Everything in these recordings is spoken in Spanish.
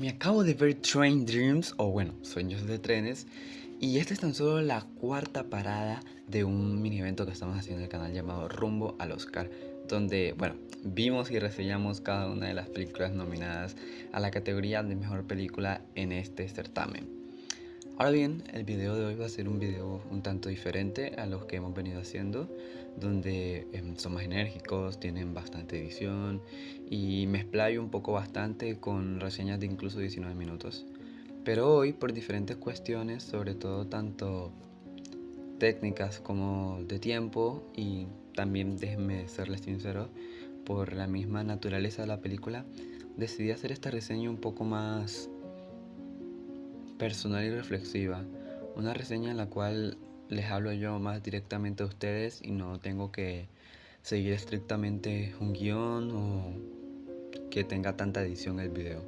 Me acabo de ver Train Dreams, o bueno, Sueños de Trenes, y esta es tan solo la cuarta parada de un mini evento que estamos haciendo en el canal llamado Rumbo al Oscar, donde, bueno, vimos y reseñamos cada una de las películas nominadas a la categoría de mejor película en este certamen. Ahora bien, el video de hoy va a ser un video un tanto diferente a los que hemos venido haciendo, donde son más enérgicos, tienen bastante edición y me explayo un poco bastante con reseñas de incluso 19 minutos. Pero hoy, por diferentes cuestiones, sobre todo tanto técnicas como de tiempo y también, déjenme serles sincero, por la misma naturaleza de la película, decidí hacer esta reseña un poco más personal y reflexiva, una reseña en la cual les hablo yo más directamente a ustedes y no tengo que seguir estrictamente un guión o que tenga tanta edición el video.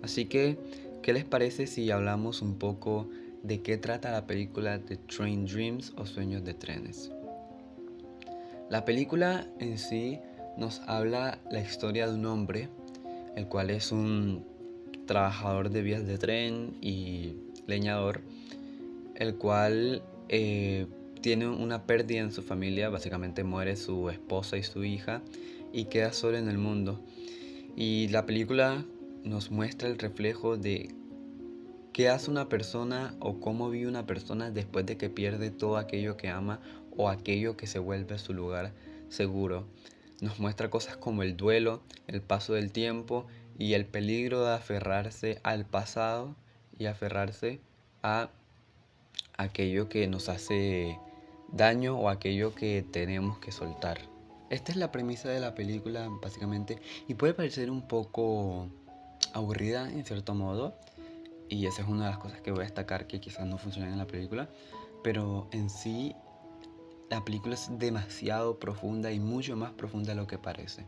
Así que, ¿qué les parece si hablamos un poco de qué trata la película de Train Dreams o Sueños de Trenes? La película en sí nos habla la historia de un hombre, el cual es un trabajador de vías de tren y leñador, el cual tiene una pérdida en su familia, básicamente muere su esposa y su hija y queda solo en el mundo. Y la película nos muestra el reflejo de qué hace una persona o cómo vive una persona después de que pierde todo aquello que ama o aquello que se vuelve su lugar seguro. Nos muestra cosas como el duelo, el paso del tiempo y el peligro de aferrarse al pasado y aferrarse a aquello que nos hace daño o aquello que tenemos que soltar. Esta es la premisa de la película, básicamente, y puede parecer un poco aburrida en cierto modo, y esa es una de las cosas que voy a destacar que quizás no funcionan en la película, pero en sí la película es demasiado profunda y mucho más profunda de lo que parece.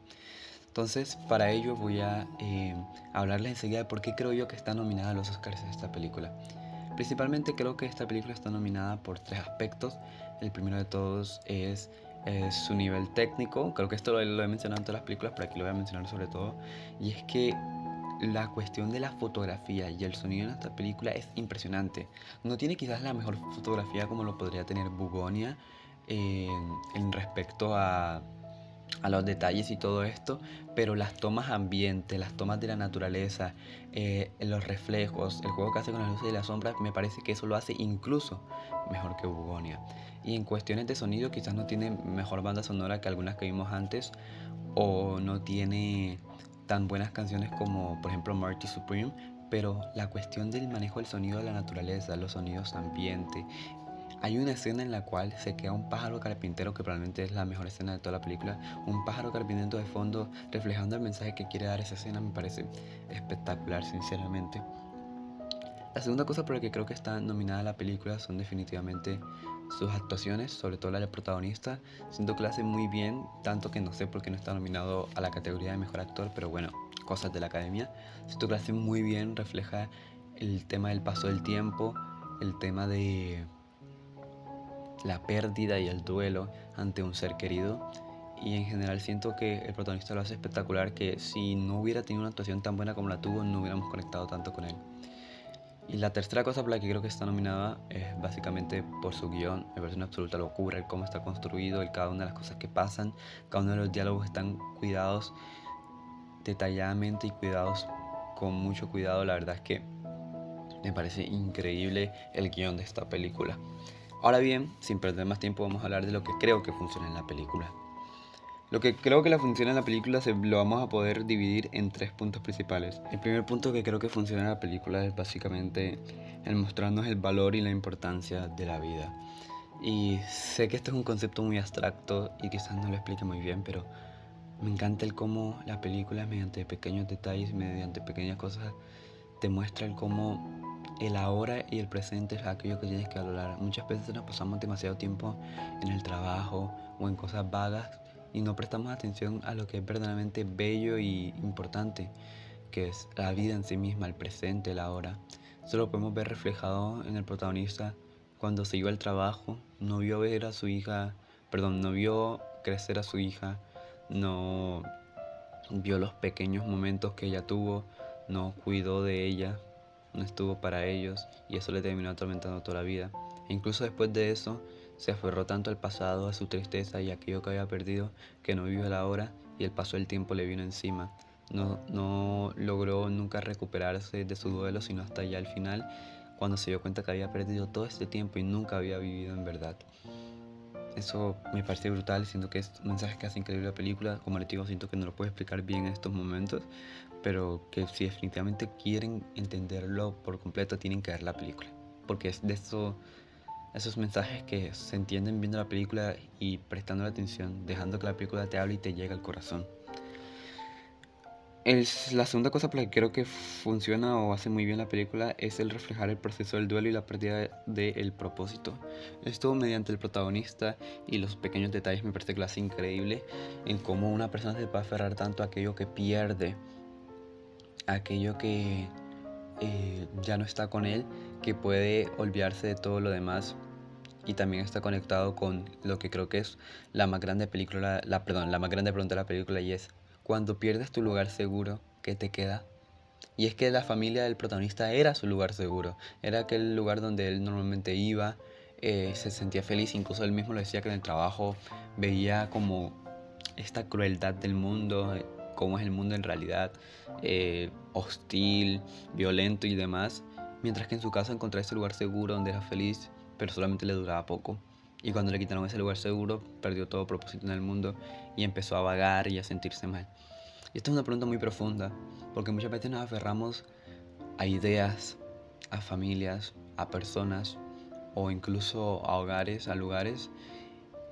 Entonces, para ello voy a hablarles enseguida de por qué creo yo que está nominada a los Oscars esta película. Principalmente creo que esta película está nominada por tres aspectos. El primero de todos es su nivel técnico. Creo que esto lo he mencionado en todas las películas, pero aquí lo voy a mencionar sobre todo. Y es que la cuestión de la fotografía y el sonido en esta película es impresionante. No tiene quizás la mejor fotografía como lo podría tener Bugonia en respecto a los detalles y todo esto, pero las tomas ambiente, las tomas de la naturaleza, los reflejos, el juego que hace con las luces y las sombras, me parece que eso lo hace incluso mejor que Bugonia. Y en cuestiones de sonido quizás no tiene mejor banda sonora que algunas que vimos antes, o no tiene tan buenas canciones como por ejemplo Marty Supreme, pero la cuestión del manejo del sonido de la naturaleza, los sonidos ambiente. Hay una escena en la cual se queda un pájaro carpintero, que probablemente es la mejor escena de toda la película, un pájaro carpintero de fondo reflejando el mensaje que quiere dar esa escena. Me parece espectacular, sinceramente. La segunda cosa por la que creo que está nominada la película son definitivamente sus actuaciones, sobre todo la del protagonista. Siento que lo hace muy bien, tanto que no sé por qué no está nominado a la categoría de mejor actor, pero bueno, cosas de la academia. Siento que lo hace muy bien, refleja el tema del paso del tiempo, el tema de la pérdida y el duelo ante un ser querido. Y en general siento que el protagonista lo hace espectacular, que si no hubiera tenido una actuación tan buena como la tuvo, no hubiéramos conectado tanto con él. Y la tercera cosa por la que creo que está nominada es básicamente por su guión. Me parece una absoluta locura el cómo está construido, el cada una de las cosas que pasan, cada uno de los diálogos están cuidados detalladamente y cuidados con mucho cuidado. La verdad es que me parece increíble el guión de esta película. Ahora bien, sin perder más tiempo, vamos a hablar de lo que creo que funciona en la película. Lo que creo que la funciona en la película lo vamos a poder dividir en tres puntos principales. El primer punto que creo que funciona en la película es básicamente el mostrarnos el valor y la importancia de la vida. Y sé que esto es un concepto muy abstracto y quizás no lo explique muy bien, pero me encanta el cómo la película, mediante pequeños detalles, mediante pequeñas cosas, te muestra el cómo el ahora y el presente es aquello que tienes que valorar. Muchas veces nos pasamos demasiado tiempo en el trabajo o en cosas vagas y no prestamos atención a lo que es verdaderamente bello y importante, que es la vida en sí misma, el presente, el ahora. Eso lo podemos ver reflejado en el protagonista cuando se iba al trabajo, no vio ver a su hija, perdón, no vio crecer a su hija, no vio los pequeños momentos que ella tuvo, no cuidó de ella, no estuvo para ellos y eso le terminó atormentando toda la vida. E incluso después de eso se aferró tanto al pasado, a su tristeza y a aquello que había perdido, que no vivió la hora y el paso del tiempo le vino encima. No logró nunca recuperarse de su duelo, sino hasta ya al final, cuando se dio cuenta que había perdido todo este tiempo y nunca había vivido en verdad. Eso me parece brutal, siento que es un mensaje que hace increíble la película. Como les digo, siento que no lo puedo explicar bien en estos momentos, pero que si definitivamente quieren entenderlo por completo, tienen que ver la película. Porque es de esos mensajes que se entienden viendo la película y prestando la atención, dejando que la película te hable y te llegue al corazón. La segunda cosa por la que creo que funciona o hace muy bien la película es el reflejar el proceso del duelo y la pérdida del propósito. Esto mediante el protagonista y los pequeños detalles me parece que lo hace increíble en cómo una persona se puede aferrar tanto a aquello que pierde, a aquello que ya no está con él, que puede olvidarse de todo lo demás y también está conectado con lo que creo que es la más grande película, la más grande pregunta de la película, y es: cuando pierdes tu lugar seguro, ¿qué te queda? Y es que la familia del protagonista era su lugar seguro, era aquel lugar donde él normalmente iba, se sentía feliz, incluso él mismo lo decía que en el trabajo veía como esta crueldad del mundo, cómo es el mundo en realidad, hostil, violento y demás, mientras que en su casa encontraba ese lugar seguro donde era feliz, pero solamente le duraba poco. Y cuando le quitaron ese lugar seguro, perdió todo propósito en el mundo y empezó a vagar y a sentirse mal. Y esta es una pregunta muy profunda, porque muchas veces nos aferramos a ideas, a familias, a personas o incluso a hogares, a lugares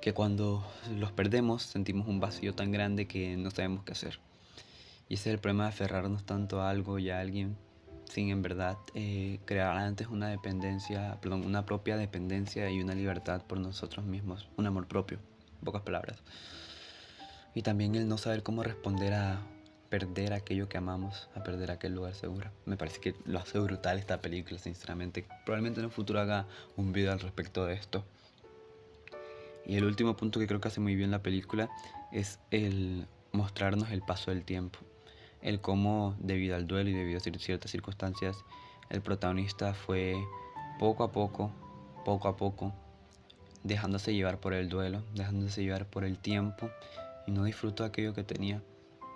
que cuando los perdemos sentimos un vacío tan grande que no sabemos qué hacer. Y ese es el problema de aferrarnos tanto a algo y a alguien sin en verdad crear antes una propia dependencia y una libertad por nosotros mismos, un amor propio, en pocas palabras. Y también el no saber cómo responder a perder aquello que amamos, a perder aquel lugar seguro. Me parece que lo hace brutal esta película, sinceramente. Probablemente en el futuro haga un video al respecto de esto. Y el último punto que creo que hace muy bien la película es el mostrarnos el paso del tiempo. El cómo, debido al duelo y debido a ciertas circunstancias, el protagonista fue poco a poco, dejándose llevar por el duelo, dejándose llevar por el tiempo y no disfrutó aquello que tenía.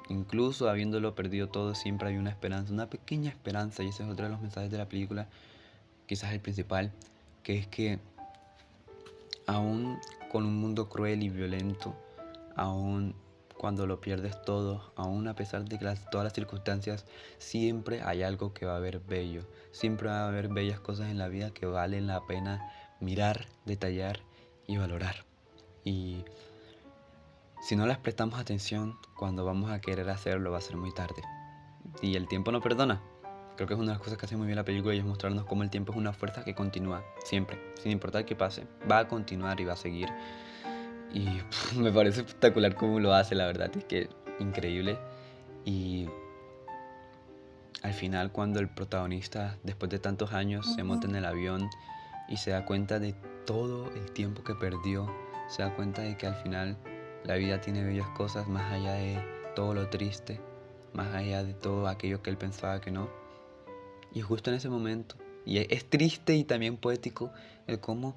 Incluso habiéndolo perdido todo, siempre hay una esperanza, una pequeña esperanza, y ese es otro de los mensajes de la película, quizás el principal, que es que aún con un mundo cruel y violento, aún cuando lo pierdes todo, aún a pesar de que todas las circunstancias, siempre hay algo que va a haber bello, siempre va a haber bellas cosas en la vida que valen la pena mirar, detallar y valorar. Y si no les prestamos atención, cuando vamos a querer hacerlo va a ser muy tarde. Y el tiempo no perdona. Creo que es una de las cosas que hace muy bien la película, y es mostrarnos cómo el tiempo es una fuerza que continúa, siempre, sin importar qué pase. Va a continuar y va a seguir. Y me parece espectacular cómo lo hace, la verdad, es que increíble. Y al final, cuando el protagonista, después de tantos años, se monta en el avión y se da cuenta de todo el tiempo que perdió, se da cuenta de que al final la vida tiene bellas cosas más allá de todo lo triste, más allá de todo aquello que él pensaba que no. Y justo en ese momento, y es triste y también poético el cómo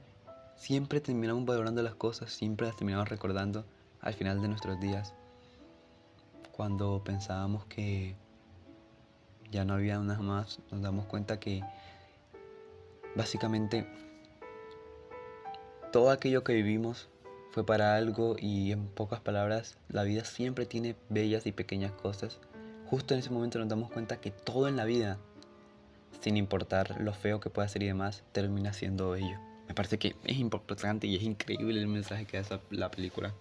siempre terminamos valorando las cosas, siempre las terminamos recordando al final de nuestros días, cuando pensábamos que ya no había nada más, nos damos cuenta que básicamente todo aquello que vivimos fue para algo, y en pocas palabras, la vida siempre tiene bellas y pequeñas cosas. Justo en ese momento nos damos cuenta que todo en la vida, sin importar lo feo que pueda ser y demás, termina siendo bello. Me parece que es importante y es increíble el mensaje que da la película.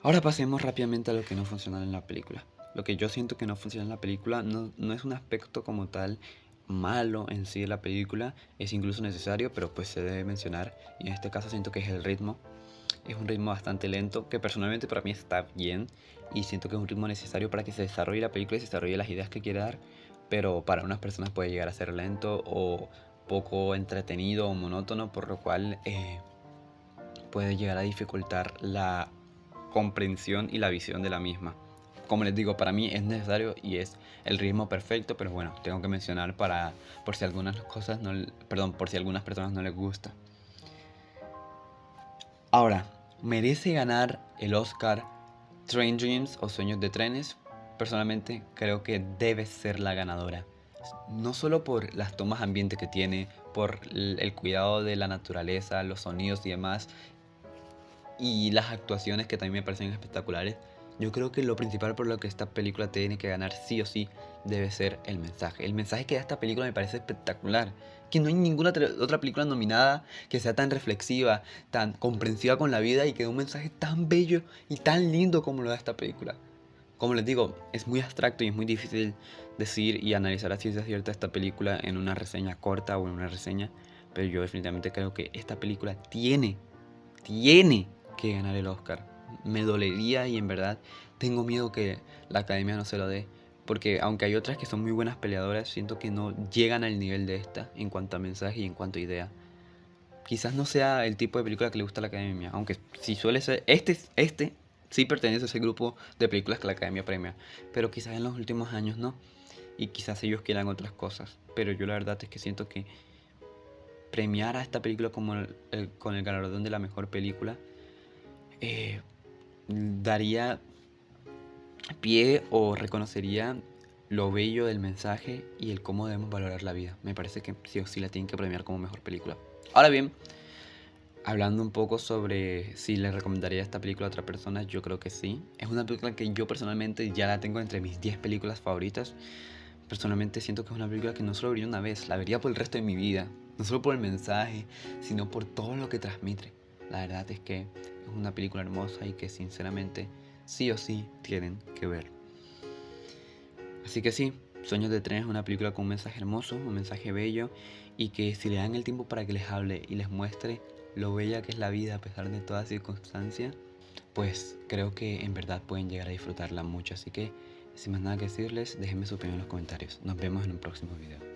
Ahora pasemos rápidamente a lo que no funciona en la película. Lo que yo siento que no funciona en la película no es un aspecto como tal malo en sí de la película, es incluso necesario, pero pues se debe mencionar, y en este caso siento que es el ritmo. Es un ritmo bastante lento, que personalmente para mí está bien, y siento que es un ritmo necesario para que se desarrolle la película y se desarrolle las ideas que quiere dar, pero para unas personas puede llegar a ser lento o poco entretenido o monótono, por lo cual puede llegar a dificultar la comprensión y la visión de la misma. como les digo, para mí es necesario y es el ritmo perfecto, pero bueno, tengo que mencionar por si algunas cosas por si algunas personas no les gusta. Ahora, ¿merece ganar el Oscar Train Dreams o Sueños de Trenes? Personalmente creo que debe ser la ganadora. No solo por las tomas ambiente que tiene, por el cuidado de la naturaleza, los sonidos y demás, y las actuaciones que también me parecen espectaculares. Yo creo que lo principal por lo que esta película tiene que ganar sí o sí debe ser el mensaje. El mensaje que da esta película me parece espectacular. Que no hay ninguna otra película nominada que sea tan reflexiva, tan comprensiva con la vida y que dé un mensaje tan bello y tan lindo como lo da esta película. Como les digo, es muy abstracto y es muy difícil decir y analizar a ciencia cierta esta película en una reseña corta o en una reseña, pero yo definitivamente creo que esta película tiene que ganar el Oscar. Me dolería y en verdad tengo miedo que la academia no se lo dé. Porque aunque hay otras que son muy buenas peleadoras, siento que no llegan al nivel de esta en cuanto a mensaje y en cuanto a idea. Quizás no sea el tipo de película que le gusta a la academia, aunque si suele ser, este sí pertenece a ese grupo de películas que la academia premia, pero quizás en los últimos años no, y quizás ellos quieran otras cosas, pero yo la verdad es que siento que premiar a esta película como con el galardón de la mejor película eh, daría pie o reconocería lo bello del mensaje y el cómo debemos valorar la vida. Me parece que sí o sí la tienen que premiar como mejor película. Ahora bien, hablando un poco sobre si le recomendaría esta película a otra persona, yo creo que sí. Es una película que yo personalmente ya la tengo entre mis 10 películas favoritas. Personalmente siento que es una película que no solo vería una vez, la vería por el resto de mi vida. No solo por el mensaje, sino por todo lo que transmite. La verdad es que es una película hermosa y que sinceramente sí o sí tienen que ver. Así que sí, Sueños de Tren es una película con un mensaje hermoso, un mensaje bello y que si le dan el tiempo para que les hable y les muestre lo bella que es la vida a pesar de toda circunstancia, pues creo que en verdad pueden llegar a disfrutarla mucho. Así que sin más nada que decirles, déjenme su opinión en los comentarios. Nos vemos en un próximo video.